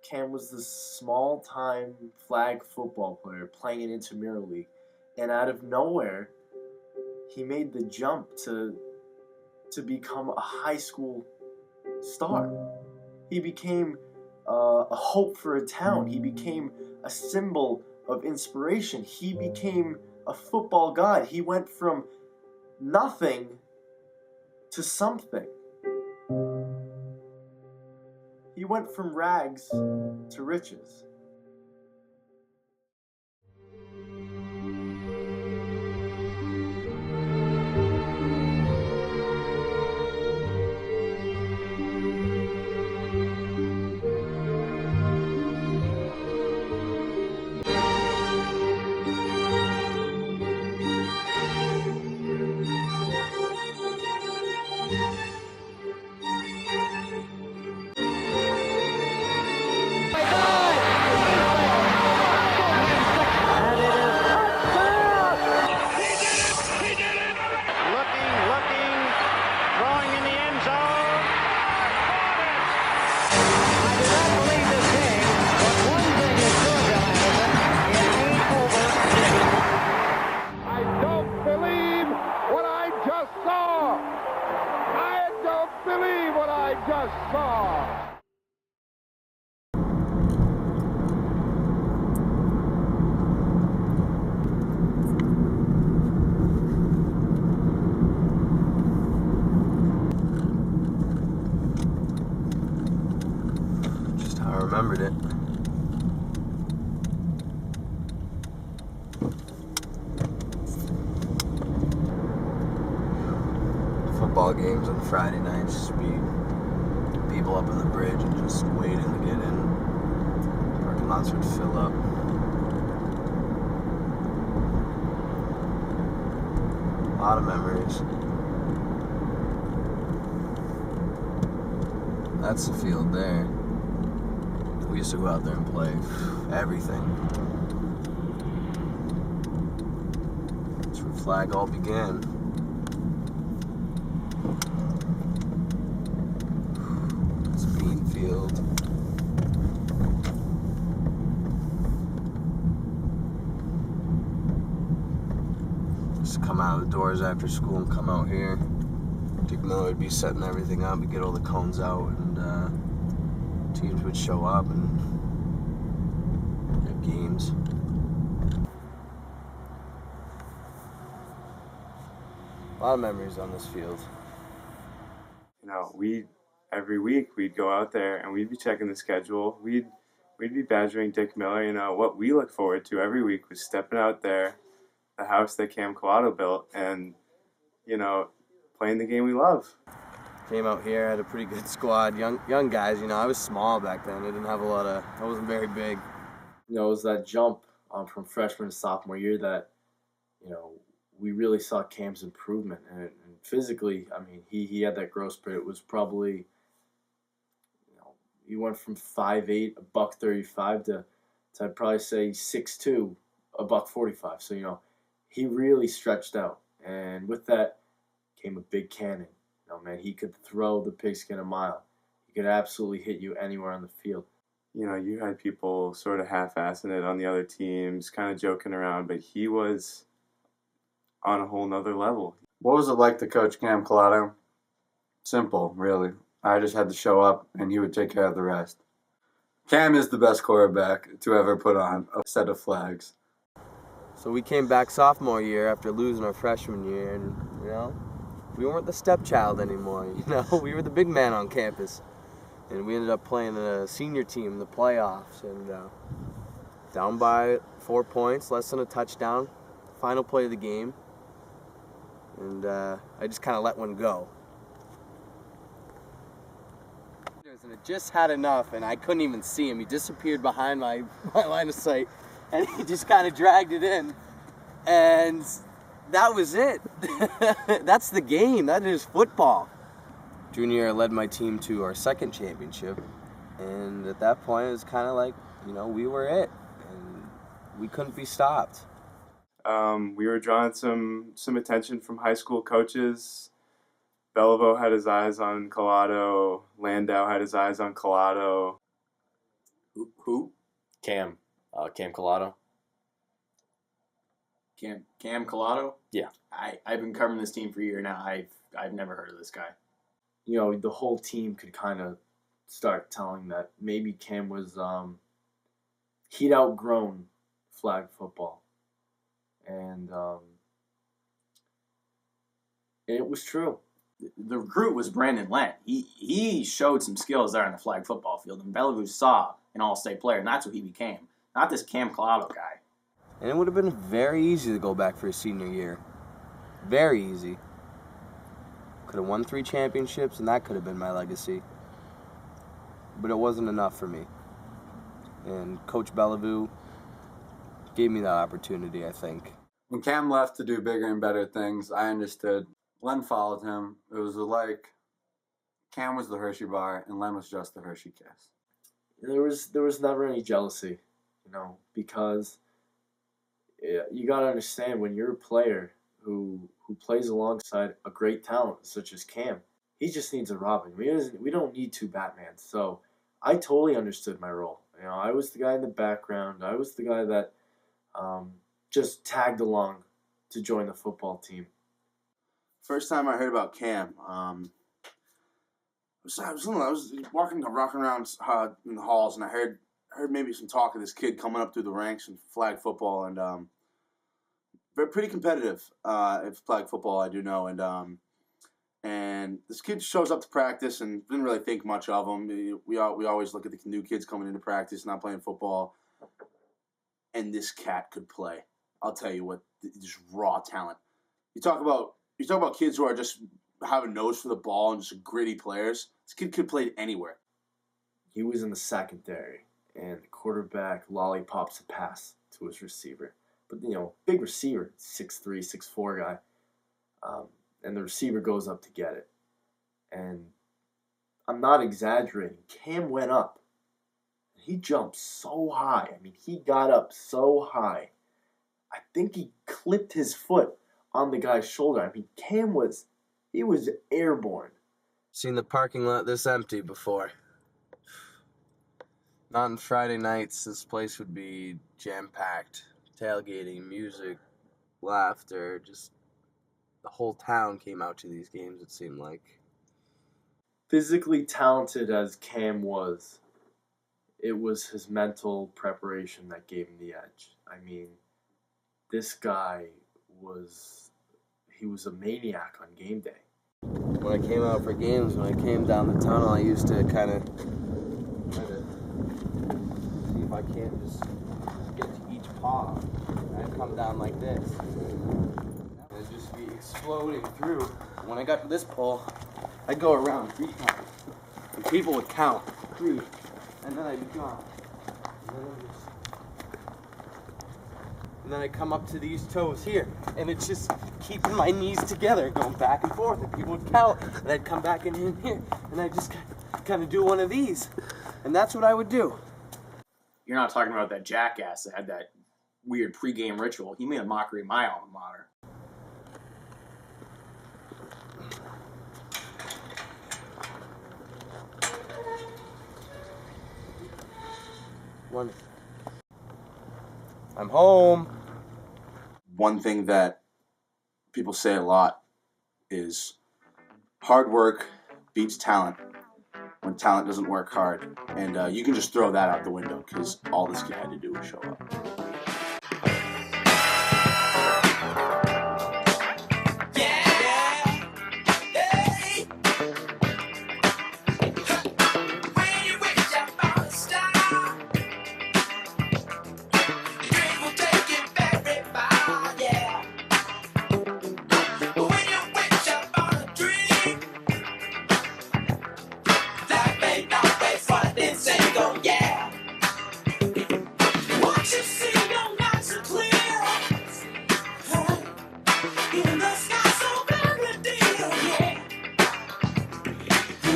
Cam was this small-time flag football player playing in intramural league, and out of nowhere, he made the jump to become a high school star. He became a hope for a town. He became a symbol of inspiration. He became a football god. He went from nothing to something. He went from rags to riches. Just how I remembered it. Football games on Friday nights, just be people up on the bridge and just waiting to get in. Parking lots would fill up. A lot of memories. That's the field there. We used to go out there and play everything. That's where flag all began. It's a bean field. Just come out of the doors after school and come out here. Dick Miller would be setting everything up. We'd get all the cones out, and teams would show up and have games. A lot of memories on this field. You know, every week we'd go out there and we'd be checking the schedule. We'd be badgering Dick Miller. You know, what we look forward to every week was stepping out there, the house that Cam Calato built, and, you know, playing the game we love. Came out here, had a pretty good squad, young guys. You know, I was small back then. I didn't have I wasn't very big. You know, it was that jump from freshman to sophomore year that, you know, we really saw Cam's improvement. And physically, I mean, he had that growth spurt. It was probably, you know, he went from 5'8", $135 to I'd probably say 6'2", $145. So, you know, he really stretched out. And with that came a big cannon. You know, man, he could throw the pigskin a mile. He could absolutely hit you anywhere on the field. You know, you had people sort of half-assing it on the other teams, kind of joking around, but he was on a whole nother level. What was it like to coach Cam Calato? Simple, really. I just had to show up, and he would take care of the rest. Cam is the best quarterback to ever put on a set of flags. So we came back sophomore year after losing our freshman year, and, you know, we weren't the stepchild anymore. You know, we were the big man on campus. And we ended up playing the senior team in the playoffs, and down by 4 points, less than a touchdown, final play of the game. And I just kind of let one go. And it just had enough, and I couldn't even see him. He disappeared behind my line of sight, and he just kind of dragged it in. And that was it. That's the game. That is football. Junior year, I led my team to our second championship. And at that point, it was kind of like, you know, we were it. And we couldn't be stopped. We were drawing some attention from high school coaches. Beliveau had his eyes on Calato. Landau had his eyes on Calato. Who? Cam Calato. Cam Calato? Yeah. I've been covering this team for a year now. I've never heard of this guy. You know, the whole team could kind of start telling that maybe Cam was he'd outgrown flag football, and it was true. The recruit was Brandon Lent. He showed some skills there on the flag football field, and Bellevue saw an all-state player, and that's what he became. Not this Cam Calato guy. And it would have been very easy to go back for his senior year. Very easy. Could have won 3 championships, and that could have been my legacy. But it wasn't enough for me. And Coach Bellevue gave me that opportunity, I think. When Cam left to do bigger and better things, I understood. Len followed him. It was like Cam was the Hershey bar, and Len was just the Hershey Kiss. There was never any jealousy, you know, because you got to understand when you're a player who plays alongside a great talent such as Cam, he just needs a Robin. We don't need 2 Batmans. So I totally understood my role. You know, I was the guy in the background. I was the guy that just tagged along to join the football team. First time I heard about Cam, I was walking around in the halls, and I heard maybe some talk of this kid coming up through the ranks in flag football, and they're pretty competitive at flag football, I do know, and this kid shows up to practice and didn't really think much of him. We always look at the new kids coming into practice, not playing football, and this cat could play. I'll tell you what, just raw talent. You talk about kids who are just have a nose for the ball and just gritty players. This kid could play anywhere. He was in the secondary, and the quarterback lollipops a pass to his receiver. But, you know, big receiver, 6'3", 6'4" guy. And the receiver goes up to get it. And I'm not exaggerating. Cam went up. He jumped so high. I mean, he got up so high. I think he clipped his foot on the guy's shoulder. I mean, Cam was airborne. Seen the parking lot this empty before. Not on Friday nights, this place would be jam-packed. Tailgating, music, laughter, just the whole town came out to these games, it seemed like. Physically talented as Cam was, it was his mental preparation that gave him the edge. I mean, this guy was a maniac on game day. When I came out for games, when I came down the tunnel, I used to kind of try to see if I can't just get to each paw. I'd come down like this. It'd just be exploding through. When I got to this pole, I'd go around 3 times. And people would count 3, and then I'd be gone. And then I come up to these toes here, and it's just keeping my knees together, going back and forth, and people would count, and I'd come back in here, and I'd just kind of do one of these, and that's what I would do. You're not talking about that jackass that had that weird pregame ritual. He made a mockery of my alma mater. I'm home. One thing that people say a lot is hard work beats talent when talent doesn't work hard. And you can just throw that out the window because all this kid had to do was show up.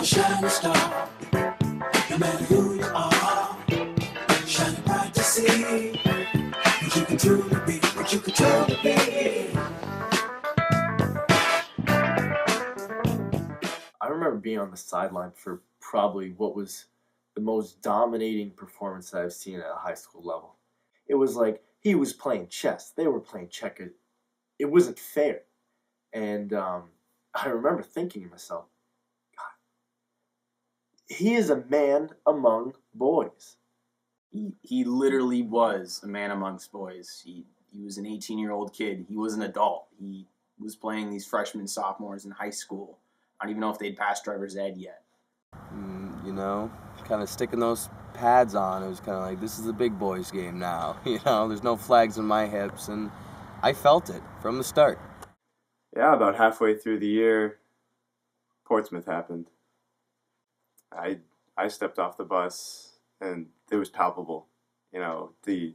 Shining star, no matter who you are, shining bright to see what you can truly be, what you can truly be. I remember being on the sideline for probably what was the most dominating performance that I've seen at a high school level. It was like he was playing chess. They were playing checkers. It wasn't fair. And I remember thinking to myself, God, he is a man among boys. He literally was a man amongst boys. He was an 18-year-old kid. He was an adult. He was playing these freshmen, sophomores in high school. I don't even know if they'd passed driver's ed yet. You know, kind of sticking those pads on. It was kind of like, this is the big boys game now. You know, there's no flags in my hips, and I felt it from the start. Yeah, about halfway through the year, Portsmouth happened. I stepped off the bus, and it was palpable. You know, the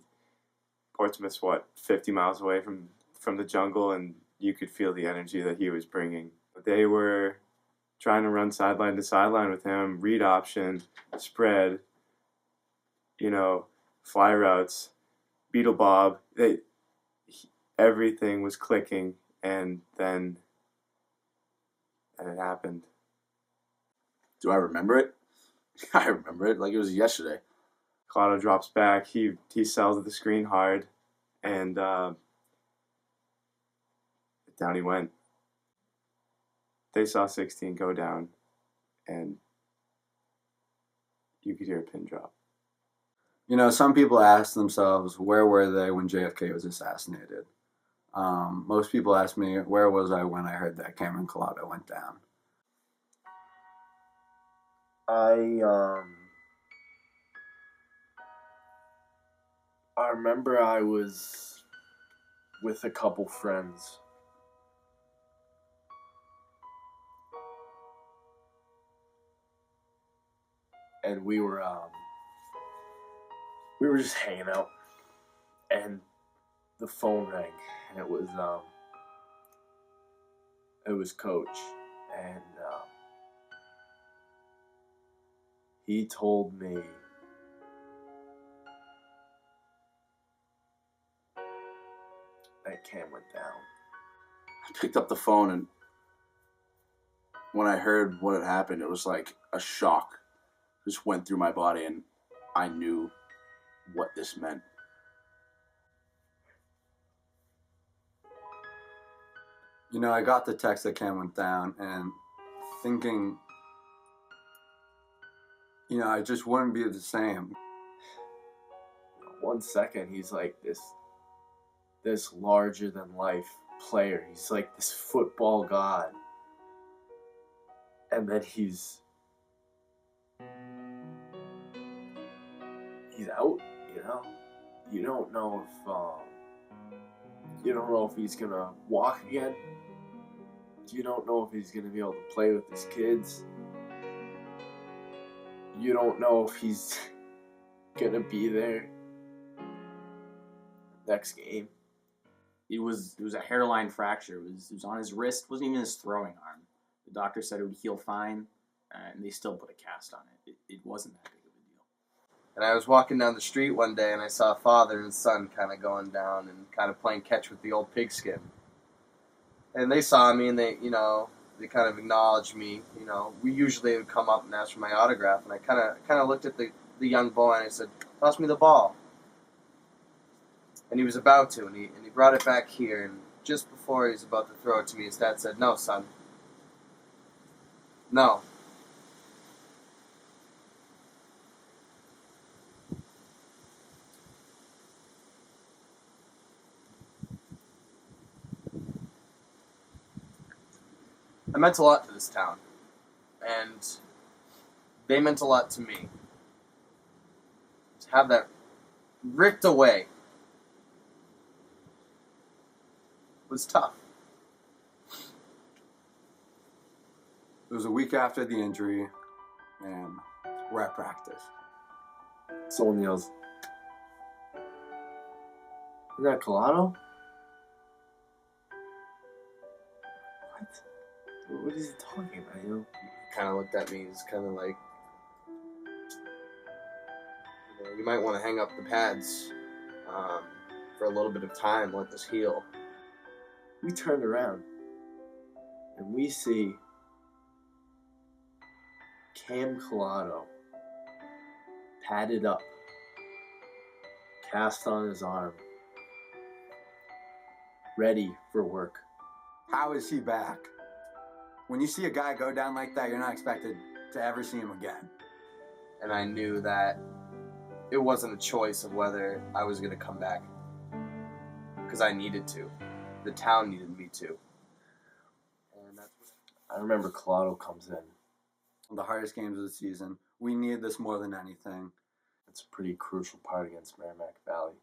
Portsmouth's 50 miles away from the jungle, and you could feel the energy that he was bringing. They were trying to run sideline to sideline with him, read option, spread, fly routes, beetle bob. Everything was clicking, and then it happened. Do I remember it? I remember it like it was yesterday. Calato drops back. He sells at the screen hard, and down he went. They saw 16 go down, and you could hear a pin drop. You know, some people ask themselves, where were they when JFK was assassinated? Most people ask me, where was I when I heard that Cameron Calato went down? I remember I was with a couple friends. And we were just hanging out, and the phone rang, and it was Coach, and he told me that Cam went down. I picked up the phone, and when I heard what had happened, it was like a shock just went through my body, and I knew what this meant. You know, I got the text that Cam went down, and thinking, I just wouldn't be the same. 1 second, he's like this larger than life player. He's like this football god. And then he's out, You don't know if he's gonna walk again. You don't know if he's gonna be able to play with his kids. You don't know if he's gonna be there next game. It was a hairline fracture. It was on his wrist. It wasn't even his throwing arm. The doctor said it would heal fine, and they still put a cast on it. It wasn't that big of a deal. And I was walking down the street one day, and I saw a father and son kind of going down and kind of playing catch with the old pigskin. And they saw me, and they kind of acknowledged me. We usually would come up and ask for my autograph, and I kind of looked at the young boy, and I said, "Toss me the ball." And he was about to, and he brought it back here, and just before he was about to throw it to me, his dad said, "No, son. No." I meant a lot to this town, and they meant a lot to me. To have that ripped away was tough. It was a week after the injury, and we're at practice. Someone yells, "Is that Calato?" What is he talking about? He kind of looked at me. He's kind of like, you might want to hang up the pads for a little bit of time. Let this heal. We turned around, and we see Cam Calato padded up, cast on his arm, ready for work. How is he back? When you see a guy go down like that, you're not expected to ever see him again. And I knew that it wasn't a choice of whether I was going to come back. Because I needed to. The town needed me to. And that's what I remember Calato comes in. The hardest games of the season. We need this more than anything. It's a pretty crucial part against Merrimack Valley.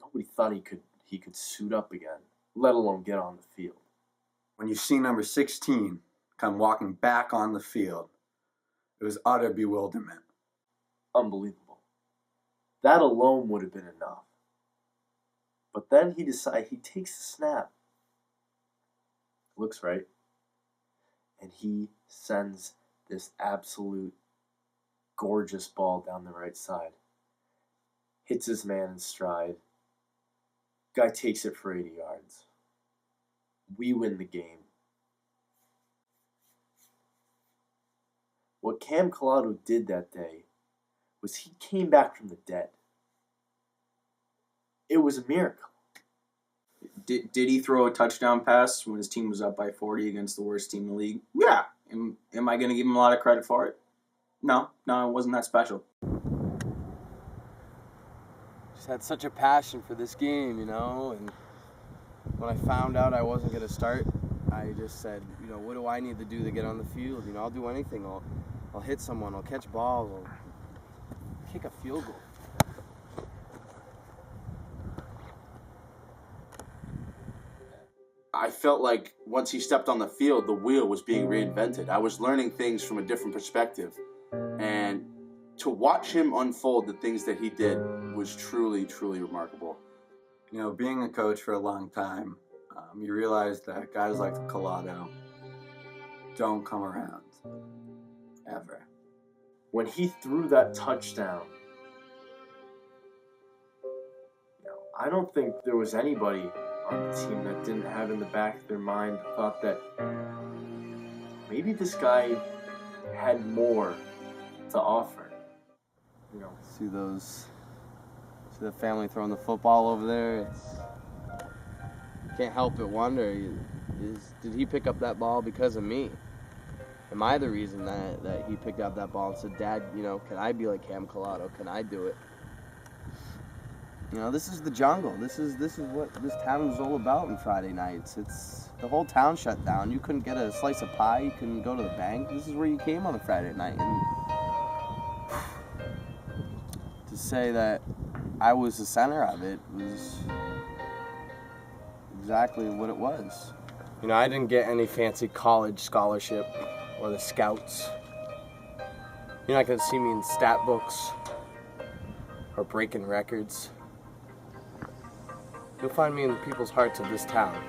Nobody thought he could suit up again, let alone get on the field. When you see number 16 come walking back on the field, it was utter bewilderment. Unbelievable. That alone would have been enough. But then he takes the snap. Looks right. And he sends this absolute gorgeous ball down the right side. Hits his man in stride. Guy takes it for 80 yards. We win the game. What Cam Calato did that day was he came back from the dead. It was a miracle. Did he throw a touchdown pass when his team was up by 40 against the worst team in the league? Yeah. Am I going to give him a lot of credit for it? No, it wasn't that special. just had such a passion for this game, you know, and when I found out I wasn't going to start, I just said, you know, what do I need to do to get on the field? You know, I'll do anything. I'll hit someone, I'll catch balls, I'll kick a field goal. I felt like once he stepped on the field, the wheel was being reinvented. I was learning things from a different perspective. And to watch him unfold the things that he did was truly, truly remarkable. You know, being a coach for a long time, you realize that guys like Calato don't come around, ever. When he threw that touchdown, you know, I don't think there was anybody on the team that didn't have in the back of their mind the thought that maybe this guy had more to offer. You know, See the family throwing the football over there. Can't help but wonder, did he pick up that ball because of me? Am I the reason that he picked up that ball and said, Dad, you know, can I be like Cam Calato? Can I do it? You know, this is the jungle. This is what this town is all about on Friday nights. It's the whole town shut down. You couldn't get a slice of pie. You couldn't go to the bank. This is where you came on a Friday night. And to say that I was the center of it was exactly what it was. You know, I didn't get any fancy college scholarship or the scouts. You're not going to see me in stat books or breaking records. You'll find me in the people's hearts of this town.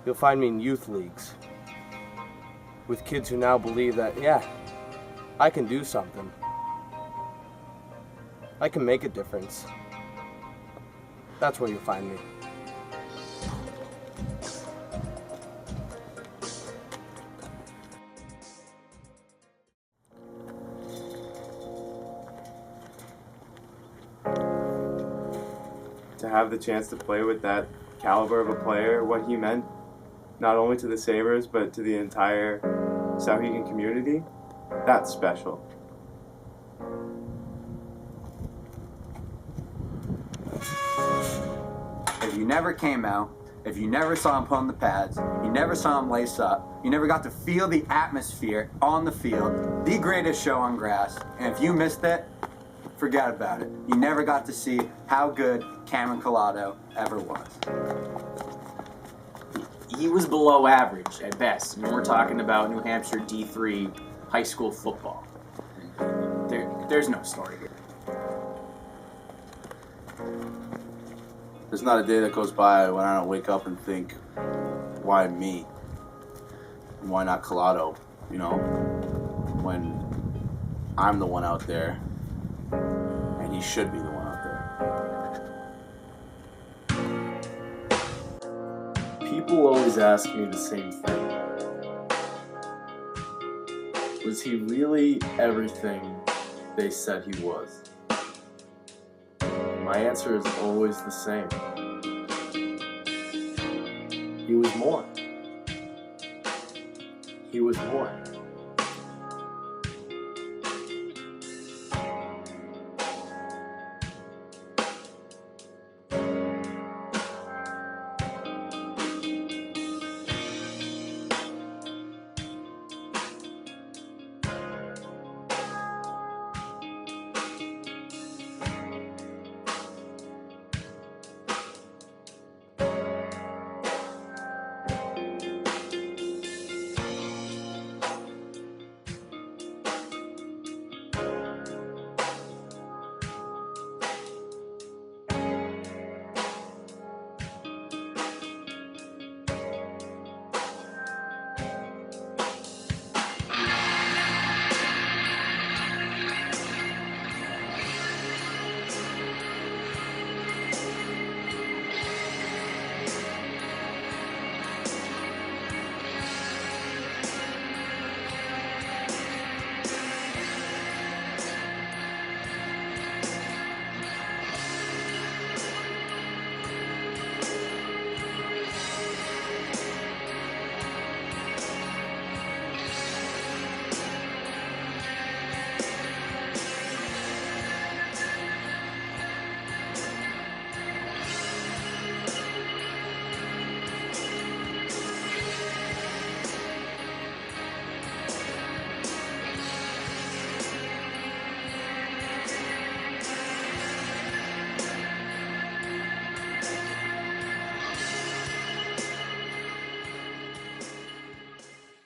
You'll find me in youth leagues with kids who now believe that, yeah, I can do something. I can make a difference. That's where you'll find me. To have the chance to play with that caliber of a player, what he meant not only to the Sabres but to the entire Souhegan community, that's special. If you never came out, if you never saw him put on the pads, you never saw him lace up, you never got to feel the atmosphere on the field, the greatest show on grass, and if you missed it, forget about it. You never got to see how good Cameron Calato ever was. He was below average at best. I mean, we're talking about New Hampshire D3 high school football. There's no story here. There's not a day that goes by when I don't wake up and think, why me? And why not Calato? You know, when I'm the one out there, and he should be the one out there. people always ask me the same thing. Was he really everything they said he was? My answer is always the same. He was more. He was more.